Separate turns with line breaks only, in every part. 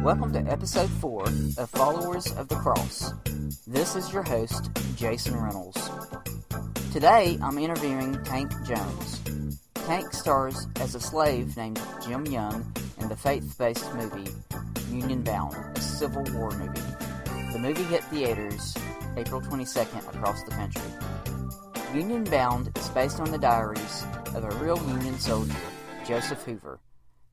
Welcome to Episode 4 of Followers of the Cross. This is your host, Jason Reynolds. Today, I'm interviewing Tank Jones. Tank stars as a slave named Jim Young in the faith-based movie Union Bound, a Civil War movie. The movie hit theaters April 22nd across the country. Union Bound is based on the diaries of a real Union soldier, Joseph Hoover.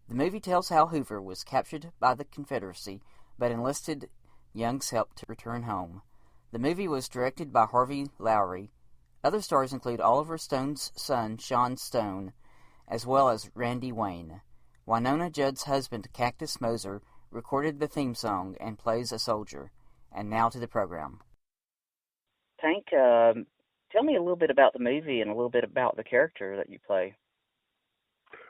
The movie tells how Hoover was captured by the Confederacy, but enlisted Young's help to return home. The movie was directed by Harvey, Lowry. Other stars include Oliver Stone's son, Sean Stone, as well as Randy Wayne. Wynonna, Judd's husband, Cactus Moser, recorded the theme song and plays a soldier. And now to the program. Tank, tell me a little bit about the movie and a little bit about the character that you play.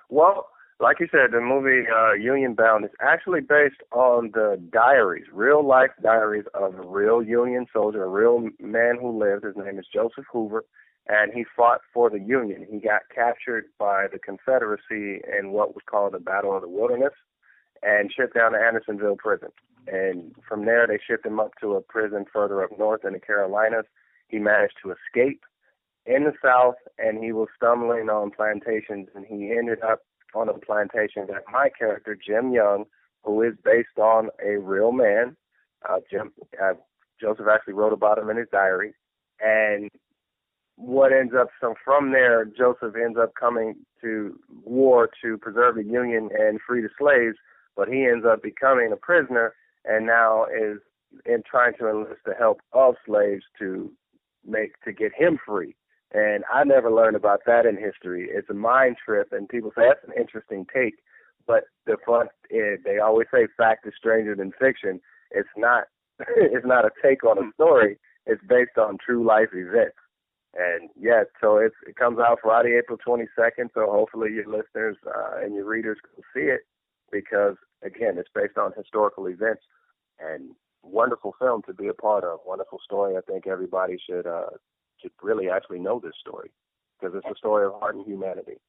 Well, like you said, the movie Union Bound is actually based on the diaries, real-life diaries of a real Union soldier, a real man who lived. His name is Joseph Hoover, and he fought for the Union. He got captured by the Confederacy in what was called the Battle of the Wilderness and shipped down to Andersonville prison. And from there, they shipped him up to a prison further up north in the Carolinas. He managed to escape in the South, and he was stumbling on plantations, and he ended up on a plantation that my character, Jim Young, who is based on a real man, Joseph actually wrote about him in his diary, and what ends up, so from there, Joseph ends up coming to war to preserve the Union and free the slaves, but he ends up becoming a prisoner and now is in trying to enlist the help of slaves to get him free. And I never learned about that in history. It's a mind trip, and people say that's an interesting take. But the fun is, they always say fact is stranger than fiction. It's not. It's not a take on a story. It's based on true life events. And yeah, so it comes out Friday, April 22nd. So hopefully your listeners and your readers can see it, because again, it's based on historical events, and wonderful film to be a part of. Wonderful story. I think everybody should really actually know this story, because it's a story of heart and humanity.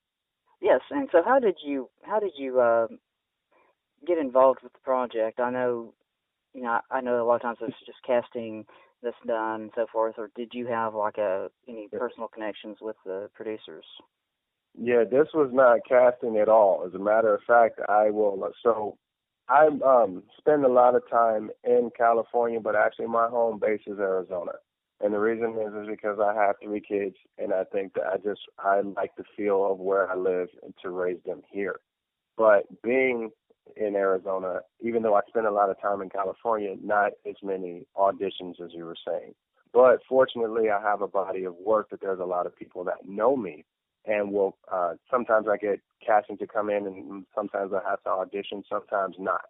Yes, and so how did you get involved with the project? I know a lot of times it's just casting this done and so forth, or did you have any personal connections with the producers?
Yeah, this was not casting at all. As a matter of fact, I spend a lot of time in California, but actually my home base is Arizona. And the reason is because I have 3 kids, and I think that I like the feel of where I live and to raise them here. But being in Arizona, even though I spend a lot of time in California, not as many auditions as you were saying. But fortunately, I have a body of work that there's a lot of people that know me, and will sometimes I get casting to come in, and sometimes I have to audition, sometimes not.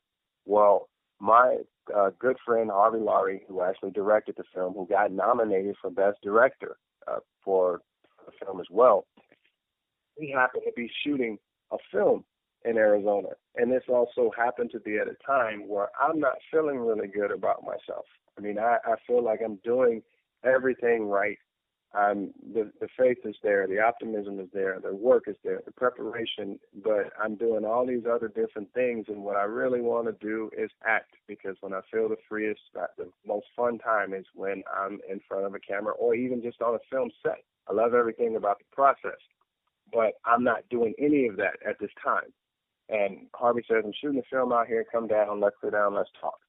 Well, my good friend Harvey, Lowry, who actually directed the film, who got nominated for Best Director for the film as well, he happened to be shooting a film in Arizona. And this also happened to be at a time where I'm not feeling really good about myself. I mean, I feel like I'm doing everything right. The faith is there, the optimism is there, the work is there, the preparation, but I'm doing all these other different things, and what I really want to do is act, because when I feel the freest, the most fun time is when I'm in front of a camera or even just on a film set. I love everything about the process, but I'm not doing any of that at this time. And Harvey says, I'm shooting a film out here, come down, let's sit down, let's talk.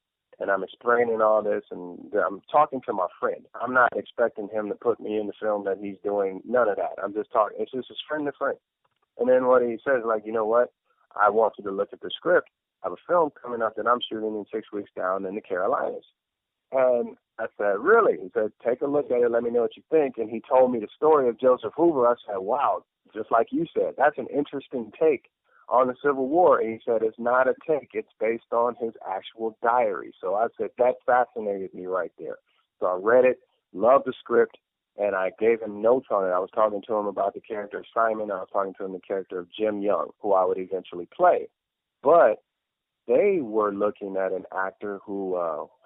And I'm explaining all this, and I'm talking to my friend. I'm not expecting him to put me in the film that he's doing, none of that. I'm just talking. It's just friend to friend. And then what he says, you know what? I want you to look at the script. I have a film coming up that I'm shooting in 6 weeks down in the Carolinas. And I said, really? He said, take a look at it. Let me know what you think. And he told me the story of Joseph Hoover. I said, wow, just like you said, that's an interesting take on the Civil War. And he said, it's not a take, it's based on his actual diary. So I said, that fascinated me right there. So I read it, loved the script, and I gave him notes on it. I was talking to him about the character of Simon. I was talking to him the character of Jim Young, who I would eventually play. But they were looking at an actor who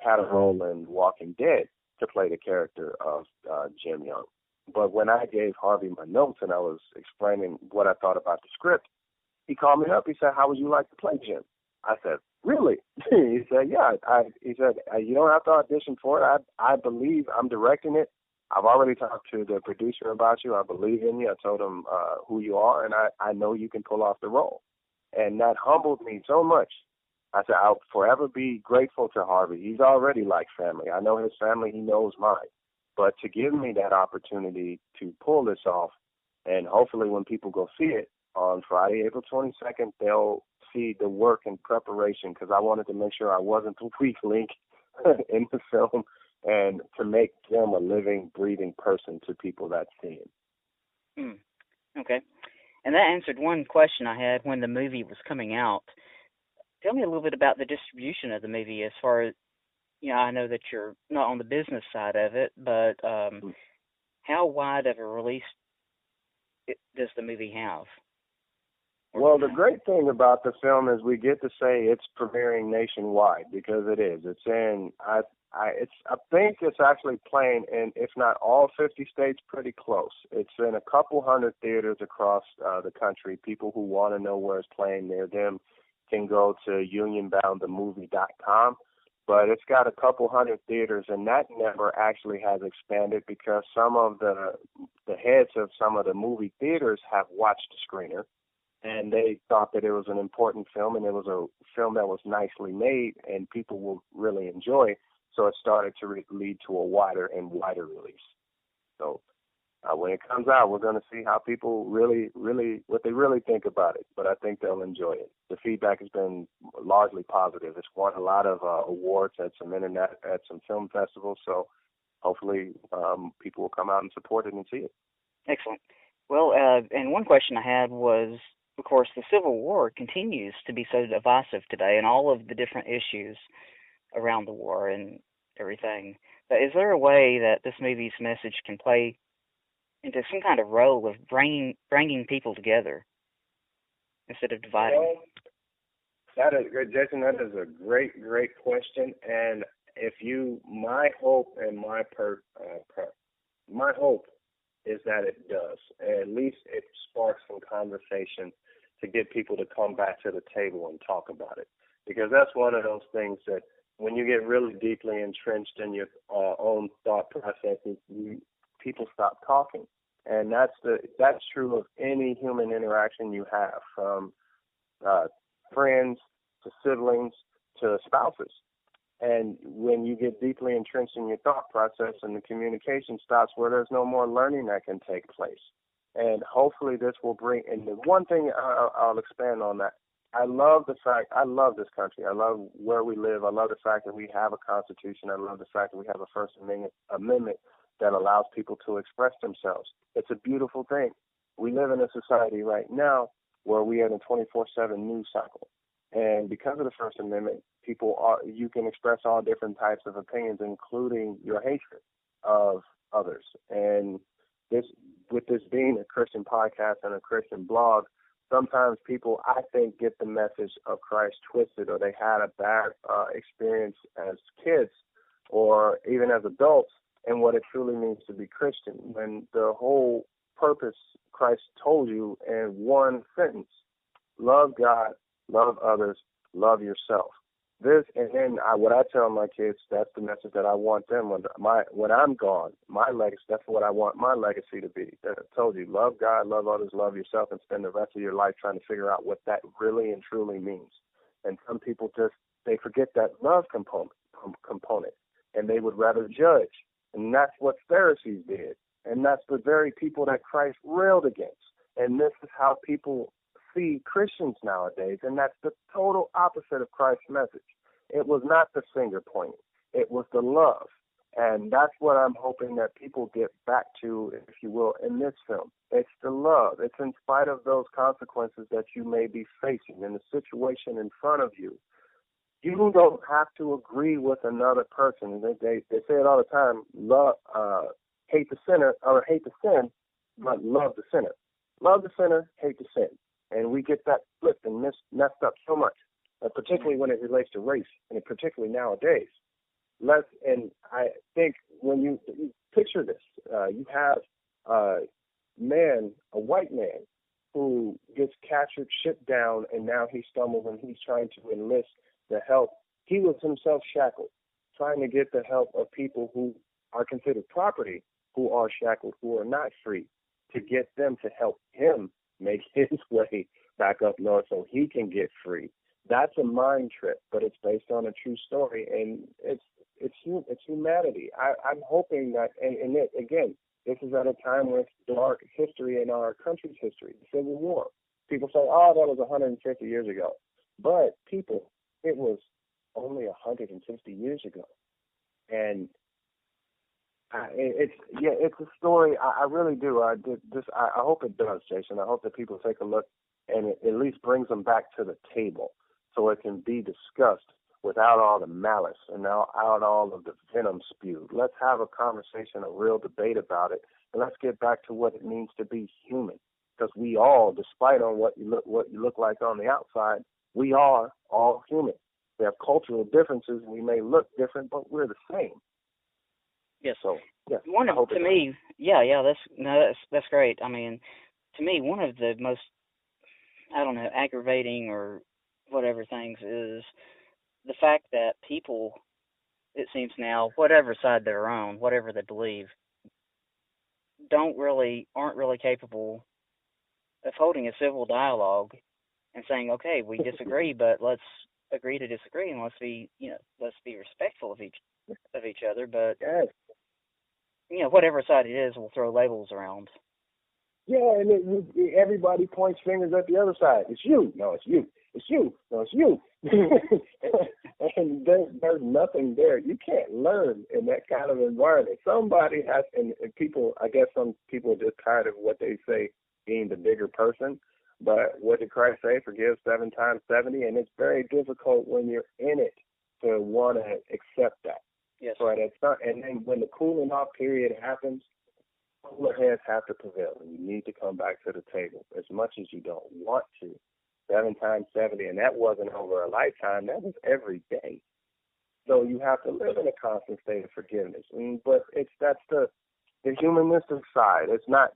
had a role in Walking Dead to play the character of Jim Young. But when I gave Harvey my notes and I was explaining what I thought about the script, he called me up. He said, how would you like to play Jim? I said, really? He said, yeah. He said, you don't have to audition for it. I believe I'm directing it. I've already talked to the producer about you. I believe in you. I told him who you are, and I know you can pull off the role. And that humbled me so much. I said, I'll forever be grateful to Harvey. He's already like family. I know his family. He knows mine. But to give me that opportunity to pull this off, and hopefully when people go see it on Friday, April 22nd, they'll see the work and preparation, because I wanted to make sure I wasn't the weak link in the film, and to make them a living, breathing person to people that see him.
Okay. And that answered one question I had when the movie was coming out. Tell me a little bit about the distribution of the movie as far as, I know that you're not on the business side of it, but how wide of a release does the movie have?
Well, the great thing about the film is we get to say it's premiering nationwide, because it is. It's in, I think it's actually playing in, if not all 50 states, pretty close. It's in a couple hundred theaters across the country. People who want to know where it's playing near them can go to unionboundthemovie.com. But it's got a couple hundred theaters, and that number actually has expanded because some of the heads of some of the movie theaters have watched the screener, and they thought that it was an important film, and it was a film that was nicely made, and people will really enjoy. So it started to lead to a wider and wider release. So when it comes out, we're going to see how people really, what they really think about it. But I think they'll enjoy it. The feedback has been largely positive. It's won a lot of awards at some film festivals. So hopefully people will come out and support it and see it.
Excellent. Well, and one question I had was, of course, the Civil War continues to be so divisive today, and all of the different issues around the war and everything. But is there a way that this movie's message can play into some kind of role of bringing people together instead of dividing?
Well, that is good, Jason. That is a great question. And my hope is that it does. At least it sparks some conversation to get people to come back to the table and talk about it. Because that's one of those things that when you get really deeply entrenched in your own thought processes, people stop talking. And that's true of any human interaction you have, from friends to siblings to spouses. And when you get deeply entrenched in your thought process and the communication stops, where there's no more learning that can take place. And hopefully this will bring, and the one thing I'll expand on that, I love this country. I love where we live. I love the fact that we have a Constitution. I love the fact that we have a First Amendment that allows people to express themselves. It's a beautiful thing. We live in a society right now where we are in a 24/7 news cycle. And because of the First Amendment, you can express all different types of opinions, including your hatred of others. And with this being a Christian podcast and a Christian blog, sometimes people, I think, get the message of Christ twisted, or they had a bad experience as kids or even as adults, and what it truly means to be Christian, when the whole purpose Christ told you in one sentence: love God, love others, love yourself. What I tell my kids, that's the message that I want them when I'm gone. My legacy, that's what I want my legacy to be. I told you, love God, love others, love yourself, and spend the rest of your life trying to figure out what that really and truly means. And some people they forget that love component, and they would rather judge. And that's what Pharisees did. And that's the very people that Christ railed against. And this is how people see Christians nowadays, and that's the total opposite of Christ's message. It was not the finger pointing. It was the love. And that's what I'm hoping that people get back to, if you will, in this film. It's the love. It's in spite of those consequences that you may be facing in the situation in front of you. You don't have to agree with another person. They say it all the time: hate the sinner, or hate the sin, but love the sinner. Love the sinner, hate the sin. And we get that flipped and messed up so much, particularly when it relates to race, and particularly nowadays. And I think when you picture this, you have a white man, who gets captured, shipped down, and now he stumbles and he's trying to enlist the help. He was himself shackled, trying to get the help of people who are considered property, who are shackled, who are not free, to get them to help him make his way back up north so he can get free. That's a mind trip, but it's based on a true story, and it's humanity. I'm hoping that, and it, again, this is at a time with dark history in our country's history, the Civil War. People say, oh, that was 150 years ago. But people, it was only 150 years ago. And it's a story. I really do. I hope it does, Jason. I hope that people take a look and it at least brings them back to the table so it can be discussed without all the malice and out all of the venom spewed. Let's have a conversation, a real debate about it, and let's get back to what it means to be human. Because we all, despite on what you look like on the outside, we are all human. We have cultural differences. We may look different, but we're the same.
Yes.
So, yes.
That's great. I mean, to me, one of the most, aggravating or whatever things is the fact that people, it seems now, whatever side they're on, whatever they believe, aren't really capable of holding a civil dialogue and saying, okay, we disagree, but let's agree to disagree and let's be respectful of each other. But
yes.
Whatever side it is, we'll throw labels around. Yeah,
and everybody points fingers at the other side. It's you. No, it's you. It's you. No, it's you. And there's nothing there. You can't learn in that kind of environment. Somebody has, and people, I guess some people are just tired of what they say being the bigger person. But what did Christ say? Forgive 7 times 70. And it's very difficult when you're in it to want to accept that.
Yes.
But it's not, and then when the cooling off period happens, cooler heads have to prevail, and you need to come back to the table as much as you don't want to. 7 times 70, and that wasn't over a lifetime. That was every day. So you have to live in a constant state of forgiveness. But that's the humanistic side.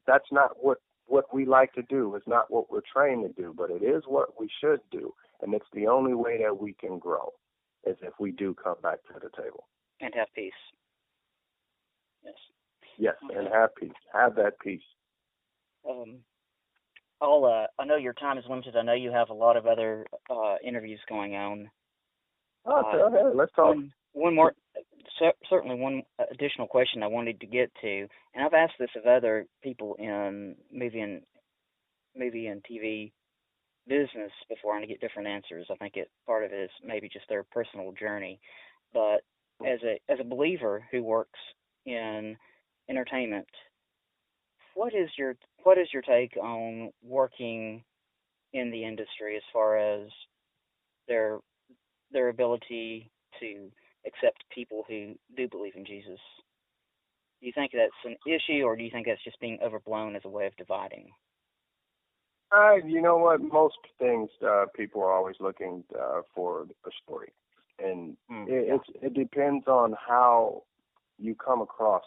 That's not what we like to do. It's not what we're trained to do, but it is what we should do, and it's the only way that we can grow is if we do come back to the table.
And have peace. Yes.
Yes, and have peace. Have that peace.
I know your time is limited. I know you have a lot of other interviews going on.
Go ahead. Let's talk.
One more, certainly one additional question I wanted to get to, and I've asked this of other people in movie and TV business before, and I get different answers. I think part of it is maybe just their personal journey, but as a believer who works in entertainment, what is your take on working in the industry as far as their ability to accept people who do believe in Jesus? Do you think that's an issue, or do you think that's just being overblown as a way of dividing?
You know what? Most things, people are always looking for a story. And it depends on how you come across,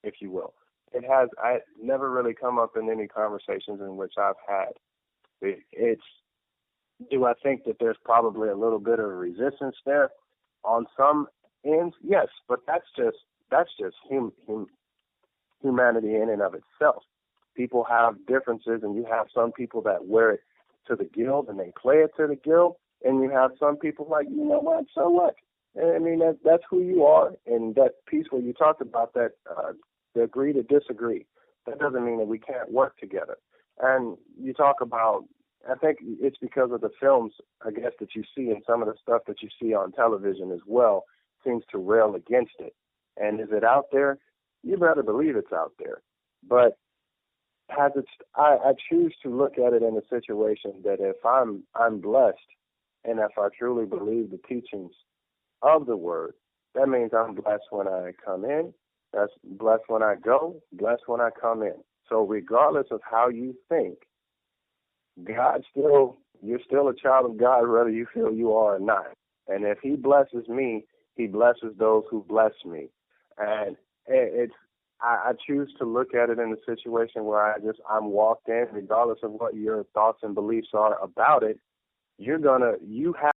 if you will. I never really come up in any conversations in which I've had. Do I think that there's probably a little bit of resistance there on some ends? Yes, but that's just humanity in and of itself. People have differences, and you have some people that wear it to the guild and they play it to the guild, and you have some people like, you know what, so what? I mean, that's who you are, and that piece where you talked about that, the agree to disagree, that doesn't mean that we can't work together. And you talk about, I think it's because of the films, I guess, that you see, and some of the stuff that you see on television as well seems to rail against it. And is it out there? You better believe it's out there. But I choose to look at it in a situation that if I'm blessed, and if I truly believe the teachings of the word, that means I'm blessed when I come in, that's blessed when I go, blessed when I come in. So regardless of how you think, you're still a child of God, whether you feel you are or not. And if he blesses me, he blesses those who bless me. And I choose to look at it in a situation where I'm walked in, regardless of what your thoughts and beliefs are about it. You have